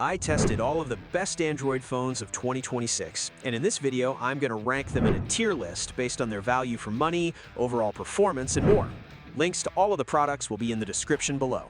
I tested all of the best Android phones of 2026, and in this video, I'm going to rank them in a tier list based on their value for money, overall performance, and more. Links to all of the products will be in the description below.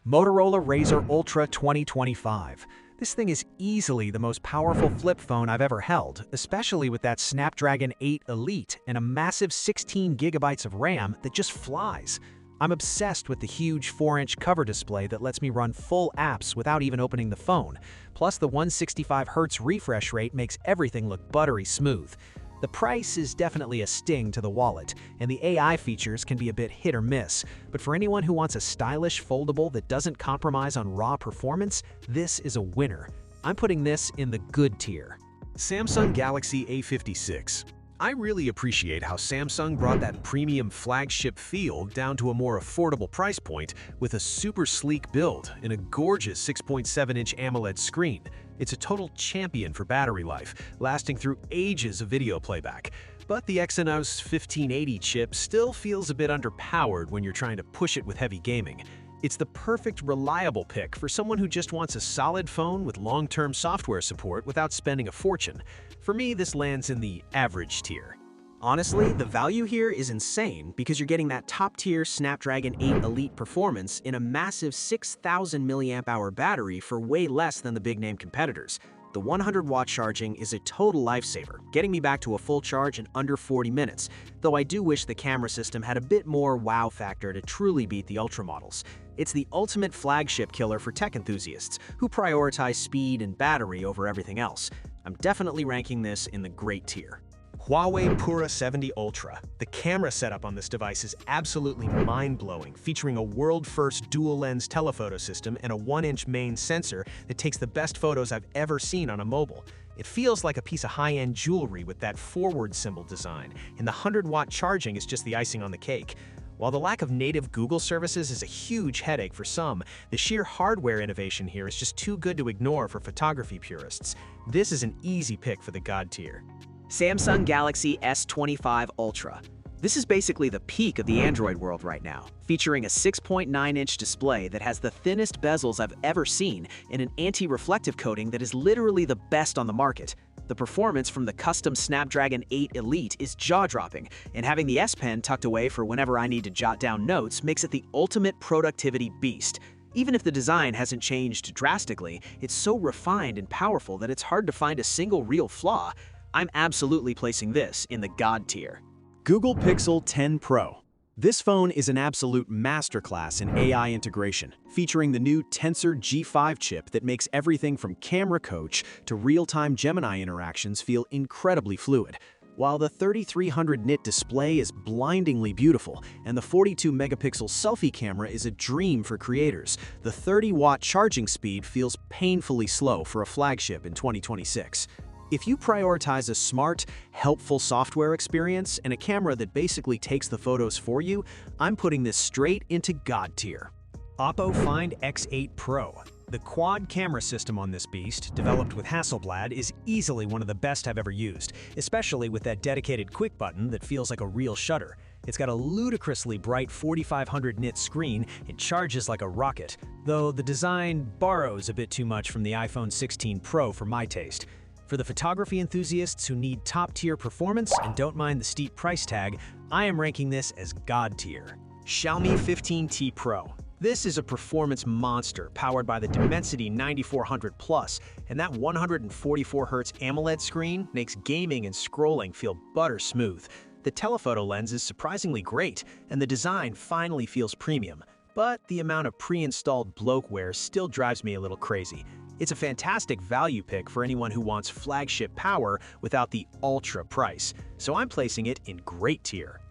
Motorola Razr Ultra 2025. This thing is easily the most powerful flip phone I've ever held, especially with that Snapdragon 8 Elite and a massive 16 gigabytes of RAM that just flies. I'm obsessed with the huge 4-inch cover display that lets me run full apps without even opening the phone. Plus, the 165Hz refresh rate makes everything look buttery smooth. The price is definitely a sting to the wallet, and the AI features can be a bit hit or miss. But for anyone who wants a stylish foldable that doesn't compromise on raw performance, this is a winner. I'm putting this in the good tier. Samsung Galaxy A56. I really appreciate how Samsung brought that premium flagship feel down to a more affordable price point with a super sleek build and a gorgeous 6.7-inch AMOLED screen. It's a total champion for battery life, lasting through ages of video playback. But the Exynos 1580 chip still feels a bit underpowered when you're trying to push it with heavy gaming. It's the perfect, reliable pick for someone who just wants a solid phone with long-term software support without spending a fortune. For me, this lands in the average tier. Honestly, the value here is insane because you're getting that top-tier Snapdragon 8 Elite performance in a massive 6,000 mAh battery for way less than the big-name competitors. The 100-watt charging is a total lifesaver, getting me back to a full charge in under 40 minutes, though I do wish the camera system had a bit more wow factor to truly beat the Ultra models. It's the ultimate flagship killer for tech enthusiasts who prioritize speed and battery over everything else. I'm definitely ranking this in the great tier. Huawei Pura 70 Ultra. The camera setup on this device is absolutely mind-blowing, featuring a world-first dual-lens telephoto system and a 1-inch main sensor that takes the best photos I've ever seen on a mobile. It feels like a piece of high-end jewelry with that forward symbol design, and the 100-watt charging is just the icing on the cake. While the lack of native Google services is a huge headache for some, the sheer hardware innovation here is just too good to ignore for photography purists. This is an easy pick for the God tier. Samsung Galaxy S25 Ultra. This is basically the peak of the Android world right now, featuring a 6.9-inch display that has the thinnest bezels I've ever seen and an anti-reflective coating that is literally the best on the market. The performance from the custom Snapdragon 8 Elite is jaw-dropping, and having the S Pen tucked away for whenever I need to jot down notes makes it the ultimate productivity beast. Even if the design hasn't changed drastically, it's so refined and powerful that it's hard to find a single real flaw. I'm absolutely placing this in the God tier. Google Pixel 10 Pro. This phone is an absolute masterclass in AI integration, featuring the new Tensor G5 chip that makes everything from camera coach to real-time Gemini interactions feel incredibly fluid. While the 3300 nit display is blindingly beautiful and the 42-megapixel selfie camera is a dream for creators, the 30-watt charging speed feels painfully slow for a flagship in 2026. If you prioritize a smart, helpful software experience and a camera that basically takes the photos for you, I'm putting this straight into God tier. Oppo Find X8 Pro. The quad camera system on this beast, developed with Hasselblad, is easily one of the best I've ever used, especially with that dedicated quick button that feels like a real shutter. It's got a ludicrously bright 4500 nit screen and charges like a rocket, though the design borrows a bit too much from the iPhone 16 Pro for my taste. For the photography enthusiasts who need top-tier performance and don't mind the steep price tag, I am ranking this as God tier. Xiaomi 15T Pro. This is a performance monster powered by the Dimensity 9400 Plus, and that 144Hz AMOLED screen makes gaming and scrolling feel butter smooth. The telephoto lens is surprisingly great, and the design finally feels premium. But the amount of pre-installed bloatware still drives me a little crazy. It's a fantastic value pick for anyone who wants flagship power without the ultra price, so I'm placing it in great tier.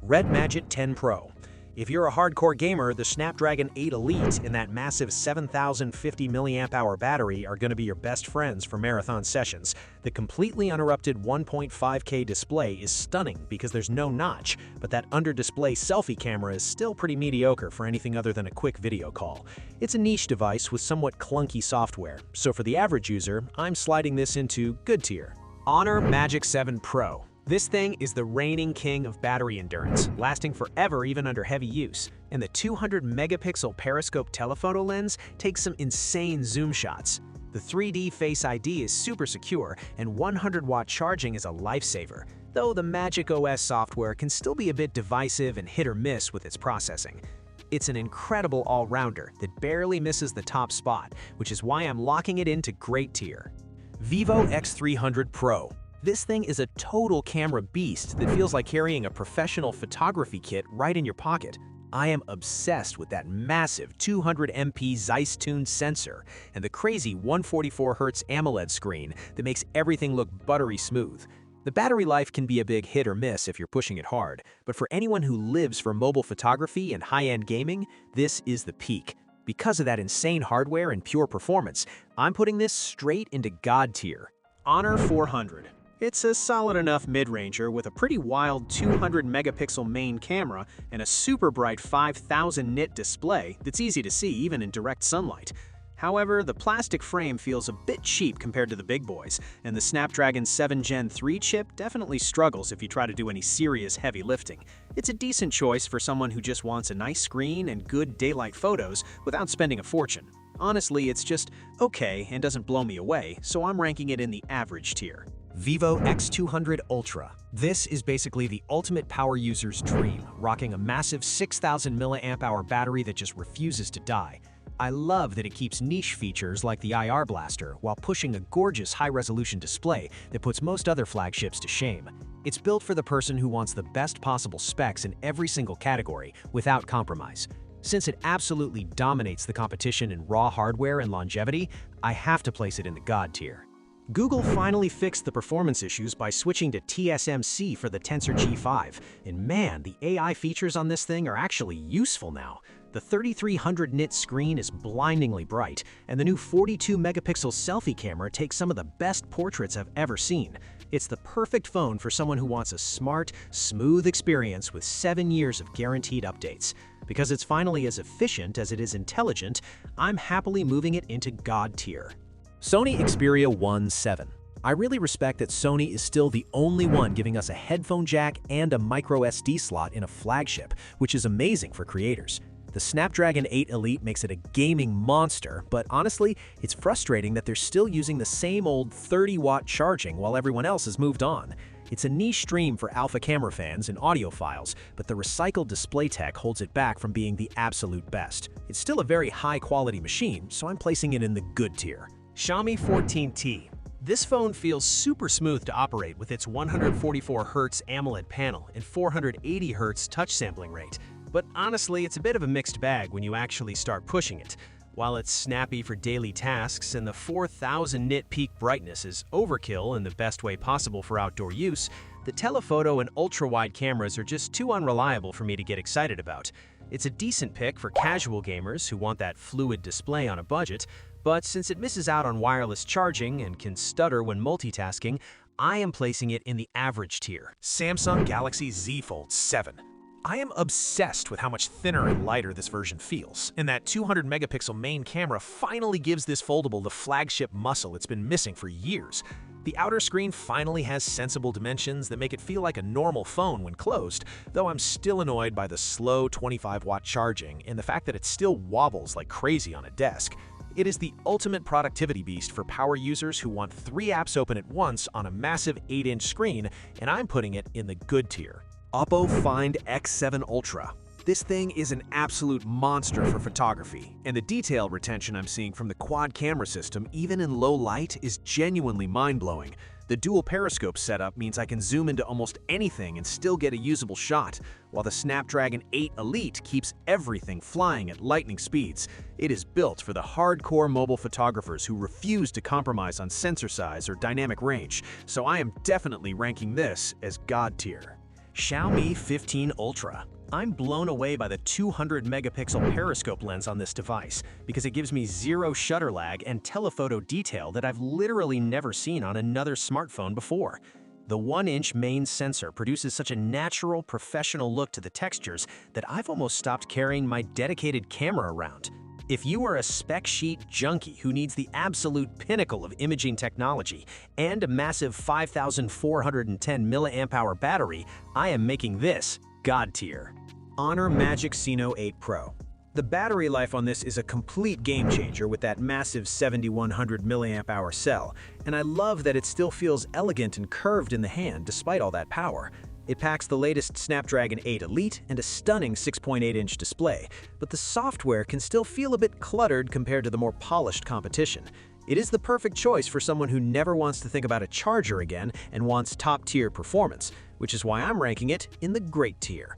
Red Magic 10 Pro. If you're a hardcore gamer, the Snapdragon 8 Elite and that massive 7050 mAh battery are going to be your best friends for marathon sessions. The completely uninterrupted 1.5K display is stunning because there's no notch, but that under-display selfie camera is still pretty mediocre for anything other than a quick video call. It's a niche device with somewhat clunky software, so for the average user, I'm sliding this into good tier. Honor Magic 7 Pro. This thing is the reigning king of battery endurance, lasting forever even under heavy use, and the 200-megapixel periscope telephoto lens takes some insane zoom shots. The 3D Face ID is super secure, and 100-watt charging is a lifesaver, though the Magic OS software can still be a bit divisive and hit or miss with its processing. It's an incredible all-rounder that barely misses the top spot, which is why I'm locking it into great tier. Vivo X300 Pro. This thing is a total camera beast that feels like carrying a professional photography kit right in your pocket. I am obsessed with that massive 200MP Zeiss-tuned sensor and the crazy 144Hz AMOLED screen that makes everything look buttery smooth. The battery life can be a big hit or miss if you're pushing it hard, but for anyone who lives for mobile photography and high-end gaming, this is the peak. Because of that insane hardware and pure performance, I'm putting this straight into God tier. Honor 400. It's a solid enough mid-ranger with a pretty wild 200-megapixel main camera and a super bright 5000 nit display that's easy to see even in direct sunlight. However, the plastic frame feels a bit cheap compared to the big boys, and the Snapdragon 7 Gen 3 chip definitely struggles if you try to do any serious heavy lifting. It's a decent choice for someone who just wants a nice screen and good daylight photos without spending a fortune. Honestly, it's just okay and doesn't blow me away, so I'm ranking it in the average tier. Vivo X200 Ultra. This is basically the ultimate power user's dream, rocking a massive 6000 mAh battery that just refuses to die. I love that it keeps niche features like the IR blaster while pushing a gorgeous high-resolution display that puts most other flagships to shame. It's built for the person who wants the best possible specs in every single category without compromise. Since it absolutely dominates the competition in raw hardware and longevity, I have to place it in the God tier. Google finally fixed the performance issues by switching to TSMC for the Tensor G5, and man, the AI features on this thing are actually useful now. The 3300 nit screen is blindingly bright, and the new 42-megapixel selfie camera takes some of the best portraits I've ever seen. It's the perfect phone for someone who wants a smart, smooth experience with 7 years of guaranteed updates. Because it's finally as efficient as it is intelligent, I'm happily moving it into God tier. Sony Xperia 1.7. I really respect that Sony is still the only one giving us a headphone jack and a micro SD slot in a flagship, which is amazing for creators. The Snapdragon 8 Elite makes it a gaming monster, but honestly, it's frustrating that they're still using the same old 30-watt charging while everyone else has moved on. It's a niche stream for alpha camera fans and audiophiles, but the recycled display tech holds it back from being the absolute best. It's still a very high-quality machine, so I'm placing it in the good tier. Xiaomi 14T. This phone feels super smooth to operate with its 144Hz AMOLED panel and 480Hz touch sampling rate. But honestly, it's a bit of a mixed bag when you actually start pushing it. While it's snappy for daily tasks and the 4000 nit peak brightness is overkill in the best way possible for outdoor use, the telephoto and ultra-wide cameras are just too unreliable for me to get excited about. It's a decent pick for casual gamers who want that fluid display on a budget, but since it misses out on wireless charging and can stutter when multitasking, I am placing it in the average tier. Samsung Galaxy Z Fold 7. I am obsessed with how much thinner and lighter this version feels, and that 200-megapixel main camera finally gives this foldable the flagship muscle it's been missing for years. The outer screen finally has sensible dimensions that make it feel like a normal phone when closed, though I'm still annoyed by the slow 25-watt charging and the fact that it still wobbles like crazy on a desk. It is the ultimate productivity beast for power users who want 3 apps open at once on a massive 8-inch screen, and I'm putting it in the good tier. Oppo Find X7 Ultra. This thing is an absolute monster for photography, and the detail retention I'm seeing from the quad camera system, even in low light, is genuinely mind-blowing. The dual periscope setup means I can zoom into almost anything and still get a usable shot, while the Snapdragon 8 Elite keeps everything flying at lightning speeds. It is built for the hardcore mobile photographers who refuse to compromise on sensor size or dynamic range, so I am definitely ranking this as God tier. Xiaomi 15 Ultra. I'm blown away by the 200-megapixel periscope lens on this device because it gives me zero shutter lag and telephoto detail that I've literally never seen on another smartphone before. The 1-inch main sensor produces such a natural, professional look to the textures that I've almost stopped carrying my dedicated camera around. If you are a spec sheet junkie who needs the absolute pinnacle of imaging technology and a massive 5410 mAh battery, I am making this God tier. Honor Magic Xeno 8 Pro. The battery life on this is a complete game changer with that massive 7100 mAh cell, and I love that it still feels elegant and curved in the hand despite all that power. It packs the latest Snapdragon 8 Elite and a stunning 6.8-inch display, but the software can still feel a bit cluttered compared to the more polished competition. It is the perfect choice for someone who never wants to think about a charger again and wants top-tier performance, which is why I'm ranking it in the great tier.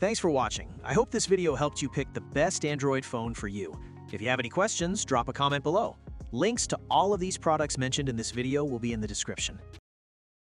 Thanks for watching. I hope this video helped you pick the best Android phone for you. If you have any questions, drop a comment below. Links to all of these products mentioned in this video will be in the description.